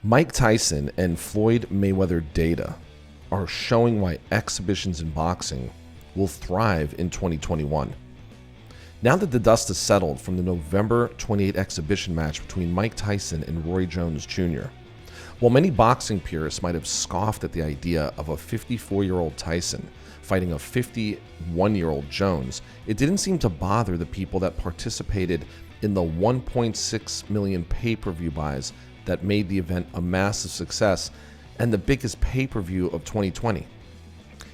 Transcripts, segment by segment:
Mike Tyson and Floyd Mayweather data are showing why exhibitions in boxing will thrive in 2021. Now that the dust has settled from the November 28 exhibition match between Mike Tyson and Roy Jones Jr., while many boxing purists might have scoffed at the idea of a 54-year-old Tyson fighting a 51-year-old Jones, it didn't seem to bother the people that participated in the 1.6 million pay-per-view buys that made the event a massive success and the biggest pay-per-view of 2020.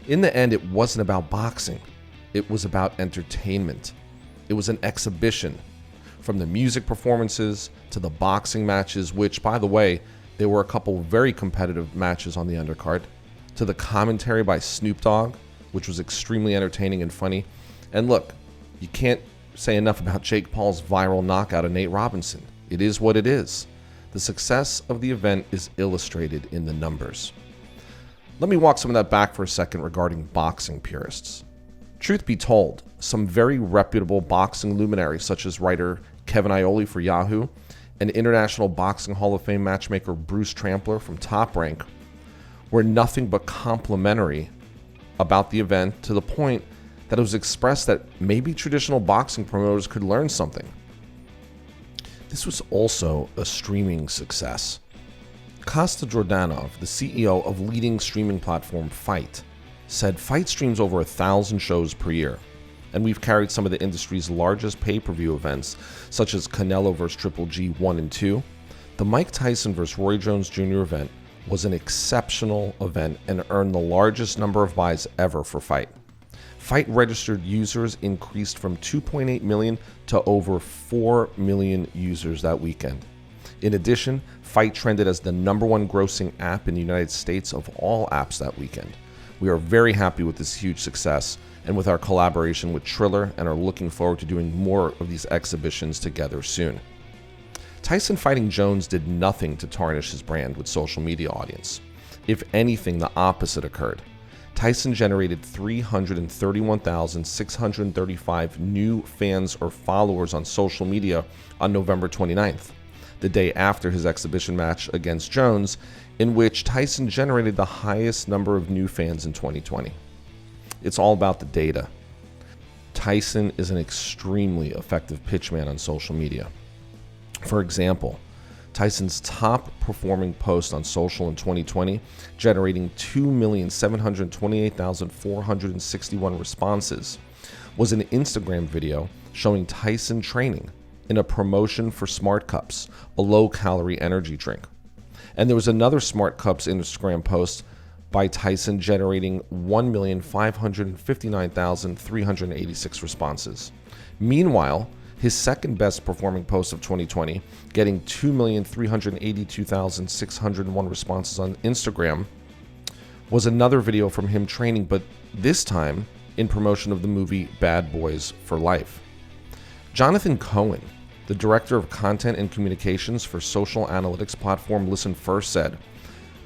In the end, it wasn't about boxing. It was about entertainment. It was an exhibition. From the music performances to the boxing matches, which, by the way, there were a couple very competitive matches on the undercard, to the commentary by Snoop Dogg, which was extremely entertaining and funny. And look, you can't say enough about Jake Paul's viral knockout of Nate Robinson. It is what it is. The success of the event is illustrated in the numbers. Let me walk some of that back for a second regarding boxing purists. Truth be told, some very reputable boxing luminaries such as writer Kevin Iole for Yahoo and International Boxing Hall of Fame matchmaker Bruce Trampler from Top Rank were nothing but complimentary about the event, to the point that it was expressed that maybe traditional boxing promoters could learn something. This was also a streaming success. Kosta Jordanov, the CEO of leading streaming platform Fight, said Fight streams over 1,000 shows per year, and we've carried some of the industry's largest pay-per-view events, such as Canelo vs. Triple G 1 and 2. The Mike Tyson vs. Roy Jones Jr. event was an exceptional event and earned the largest number of buys ever for Fight. Fight registered users increased from 2.8 million to over 4 million users that weekend. In addition, Fight trended as the #1 grossing app in the United States of all apps that weekend. We are very happy with this huge success and with our collaboration with Triller, and are looking forward to doing more of these exhibitions together soon. Tyson fighting Jones did nothing to tarnish his brand with social media audience. If anything, the opposite occurred. Tyson generated 331,635 new fans or followers on social media on November 29th, the day after his exhibition match against Jones, in which Tyson generated the highest number of new fans in 2020. It's all about the data. Tyson is an extremely effective pitchman on social media. For example, Tyson's top performing post on social in 2020, generating 2,728,461 responses, was an Instagram video showing Tyson training in a promotion for Smart Cups, a low-calorie energy drink. And there was another Smart Cups Instagram post by Tyson generating 1,559,386 responses. Meanwhile, his second best performing post of 2020, getting 2,382,601 responses on Instagram, was another video from him training, but this time in promotion of the movie Bad Boys for Life. Jonathan Cohen, the director of content and communications for social analytics platform Listen First, said,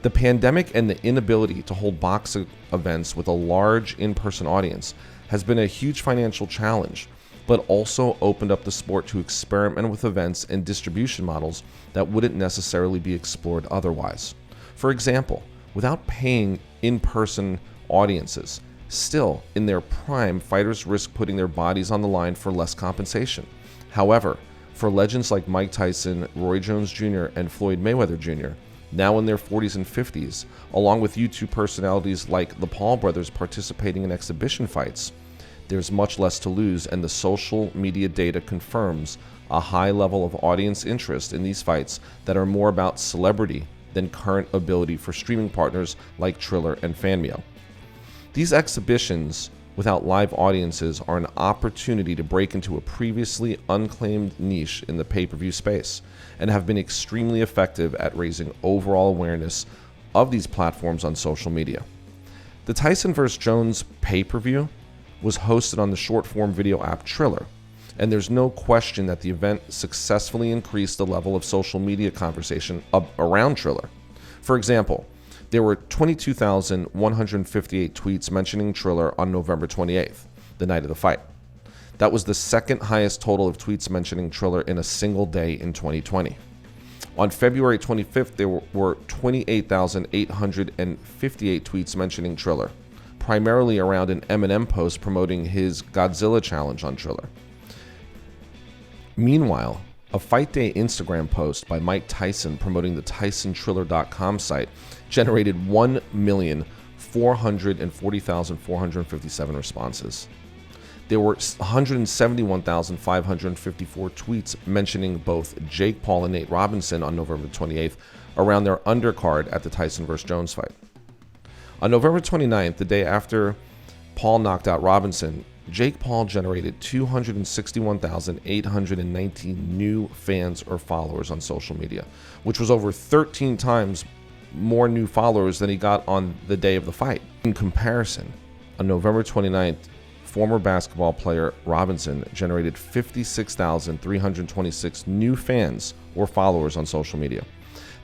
"The pandemic and the inability to hold boxing events with a large in-person audience has been a huge financial challenge, but also opened up the sport to experiment with events and distribution models that wouldn't necessarily be explored otherwise. For example, without paying in-person audiences, still in their prime, fighters risk putting their bodies on the line for less compensation. However, for legends like Mike Tyson, Roy Jones Jr., and Floyd Mayweather Jr., now in their 40s and 50s, along with YouTube personalities like the Paul brothers participating in exhibition fights, there's much less to lose, and the social media data confirms a high level of audience interest in these fights that are more about celebrity than current ability for streaming partners like Triller and Fanmio. These exhibitions without live audiences are an opportunity to break into a previously unclaimed niche in the pay-per-view space, and have been extremely effective at raising overall awareness of these platforms on social media. The Tyson vs. Jones pay-per-view was hosted on the short-form video app Triller, and there's no question that the event successfully increased the level of social media conversation around Triller. For example, there were 22,158 tweets mentioning Triller on November 28th, the night of the fight. That was the second highest total of tweets mentioning Triller in a single day in 2020. On February 25th, there were 28,858 tweets mentioning Triller, primarily around an Eminem post promoting his Godzilla challenge on Triller. Meanwhile, a Fight Day Instagram post by Mike Tyson promoting the TysonTriller.com site generated 1,440,457 responses. There were 171,554 tweets mentioning both Jake Paul and Nate Robinson on November 28th around their undercard at the Tyson vs. Jones fight. On November 29th, the day after Paul knocked out Robinson, Jake Paul generated 261,819 new fans or followers on social media, which was over 13 times more new followers than he got on the day of the fight. In comparison, on November 29th, former basketball player Robinson generated 56,326 new fans or followers on social media.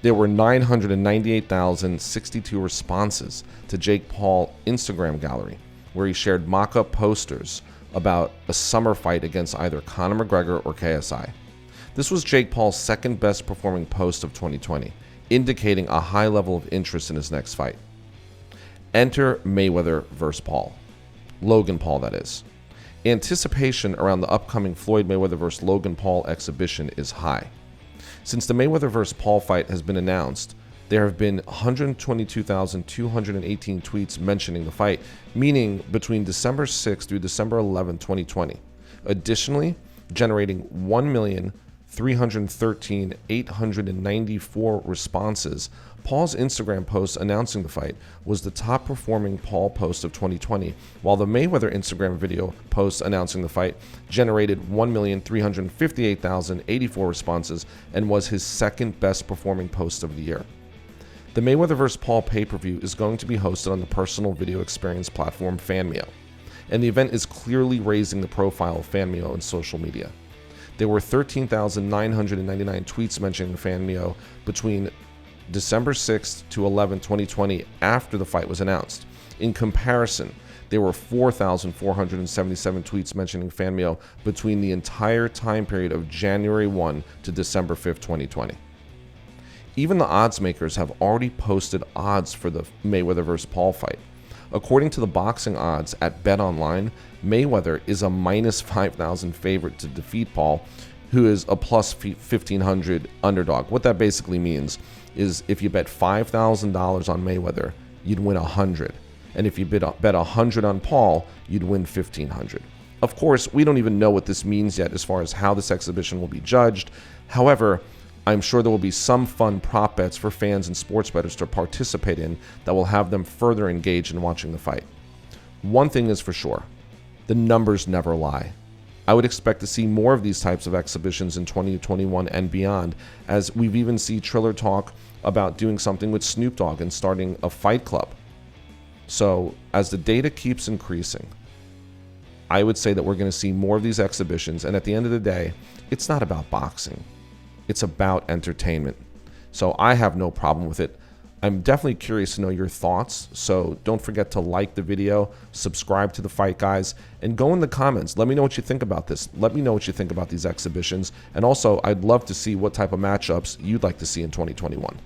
There were 998,062 responses to Jake Paul's Instagram gallery, where he shared mock-up posters about a summer fight against either Conor McGregor or KSI. This was Jake Paul's second best performing post of 2020, indicating a high level of interest in his next fight. Enter Mayweather vs. Paul. Logan Paul, that is. Anticipation around the upcoming Floyd Mayweather vs. Logan Paul exhibition is high. Since the Mayweather vs. Paul fight has been announced, there have been 122,218 tweets mentioning the fight, meaning between December 6 through December 11, 2020. Additionally, generating 1,313,894 responses, Paul's Instagram post announcing the fight was the top performing Paul post of 2020, while the Mayweather Instagram video post announcing the fight generated 1,358,084 responses and was his second best performing post of the year. The Mayweather vs. Paul pay-per-view is going to be hosted on the personal video experience platform Fanmio, and the event is clearly raising the profile of Fanmio in social media. There were 13,999 tweets mentioning Fanmio between December 6th to 11, 2020, after the fight was announced. In comparison, there were 4,477 tweets mentioning Fanmio between the entire time period of January 1 to December 5th, 2020. Even the odds makers have already posted odds for the Mayweather vs. Paul fight. According to the boxing odds at BetOnline, Mayweather is a minus 5,000 favorite to defeat Paul, who is a plus 1,500 underdog. What that basically means is if you bet $5,000 on Mayweather, you'd win 100. And if you bet 100 on Paul, you'd win 1,500. Of course, we don't even know what this means yet as far as how this exhibition will be judged. However, I'm sure there will be some fun prop bets for fans and sports bettors to participate in that will have them further engaged in watching the fight. One thing is for sure, the numbers never lie. I would expect to see more of these types of exhibitions in 2021 and beyond, as we've even seen Triller talk about doing something with Snoop Dogg and starting a fight club. So as the data keeps increasing, I would say that we're going to see more of these exhibitions, and at the end of the day, it's not about boxing. It's about entertainment. So I have no problem with it. I'm definitely curious to know your thoughts, so don't forget to like the video, subscribe to The Fight Guys, and go in the comments. Let me know what you think about this. Let me know what you think about these exhibitions, and also I'd love to see what type of matchups you'd like to see in 2021.